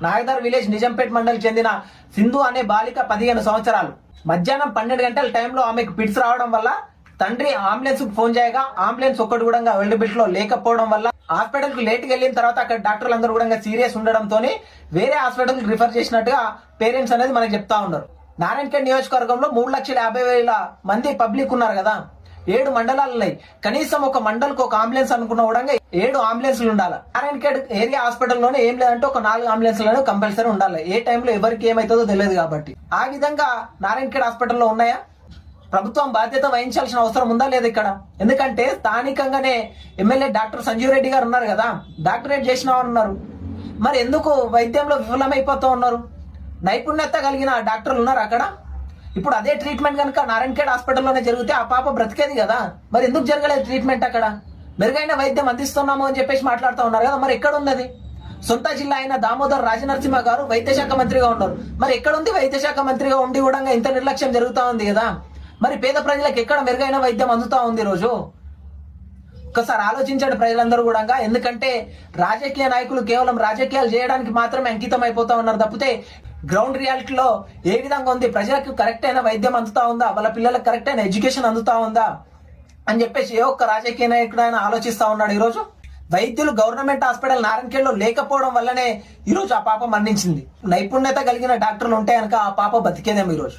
నాగదర్ village నిజంపేట్ మండలికి చెందిన సింధు అనే బాలిక 15 సంవత్సరాలు. మధ్యాహ్నం 12 గంటల టైంలో ఆమెకు పిట్స్ రావడం వల్ల తండ్రి అంబులెన్స్ కు ఫోన్ చేయగా అంబులెన్స్ ఒక్కటి కూడా అవైలబిలిటీ లో లేకపోవడం వల్ల హాస్పిటల్ కు లేట్ గా వెళ్ళిన తర్వాత అక్కడ డాక్టర్లు అందరూ కూడా సీరియస్ ఉండడంతో వేరే హాస్పిటల్ కి రిఫర్ చేసినట్టుగా పేరెంట్స్ అనేది మనకి చెప్తా ఉన్నారు. నారాయణఖేడ్ నియోజకవర్గంలో 3,50,000 మంది పబ్లిక్ ఉన్నారు కదా, 7 మండలాలు ఉన్నాయి. కనీసం ఒక మండలకు ఒక అంబులెన్స్ అనుకున్న కూడా 7 అంబులెన్స్లు ఉండాలి. నారాయణఖేడ్ ఏరియా హాస్పిటల్లోనే ఏం లేదంటే ఒక 4 అంబులెన్స్లను కంపల్సరీ ఉండాలి. ఏ టైంలో ఎవరికి ఏమైతుందో తెలియదు కాబట్టి. ఆ విధంగా నారాయణఖేడ్ హాస్పిటల్లో ఉన్నాయా? ప్రభుత్వం బాధ్యత వహించాల్సిన అవసరం ఉందా లేదా ఇక్కడ? ఎందుకంటే స్థానికంగానే ఎమ్మెల్యే డాక్టర్ సంజీవ్ రెడ్డి గారు ఉన్నారు కదా, డాక్టరేట్ చేసిన వారు ఉన్నారు. మరి ఎందుకు వైద్యంలో విఫలమైపోతూ ఉన్నారు? నైపుణ్యత కలిగిన డాక్టర్లు ఉన్నారు అక్కడ. ఇప్పుడు అదే ట్రీట్మెంట్ కనుక నారాయణఖేడ్ హాస్పిటల్లోనే జరిగితే ఆ పాప బ్రతికేది కదా. మరి ఎందుకు జరగలేదు ట్రీట్మెంట్ అక్కడ? మెరుగైన వైద్యం అందిస్తున్నాము అని చెప్పేసి మాట్లాడుతూ ఉన్నారు కదా, మరి ఎక్కడ ఉన్నది? సొంత జిల్లా అయిన దామోదర్ రాజనరసింహ గారు వైద్య శాఖ మంత్రిగా ఉన్నారు. మరి ఎక్కడ ఉంది? వైద్య శాఖ మంత్రిగా ఉండి కూడా ఇంత నిర్లక్ష్యం జరుగుతూ ఉంది కదా. మరి పేద ప్రజలకు ఎక్కడ మెరుగైన వైద్యం అందుతా ఉంది రోజు? ఒకసారి ఆలోచించండి ప్రజలందరూ కూడా. ఎందుకంటే రాజకీయ నాయకులు కేవలం రాజకీయాలు చేయడానికి మాత్రమే అంకితం అయిపోతా ఉన్నారు తప్పితే గ్రౌండ్ రియాలిటీలో ఏ విధంగా ఉంది, ప్రజలకు కరెక్ట్ అయిన వైద్యం అందుతా ఉందా, వాళ్ళ పిల్లలకు కరెక్ట్ అయిన ఎడ్యుకేషన్ అందుతా ఉందా అని చెప్పేసి ఏ ఒక్క రాజకీయ నాయకుడు ఆయన ఆలోచిస్తా ఉన్నాడు. ఈరోజు వైద్యులు గవర్నమెంట్ హాస్పిటల్ నారాయణఖేడ్ లో లేకపోవడం వల్లనే ఈరోజు ఆ పాప మరణించింది. నైపుణ్యత కలిగిన డాక్టర్లు ఉంటే కనుక ఆ పాప బతికేదేమో ఈరోజు.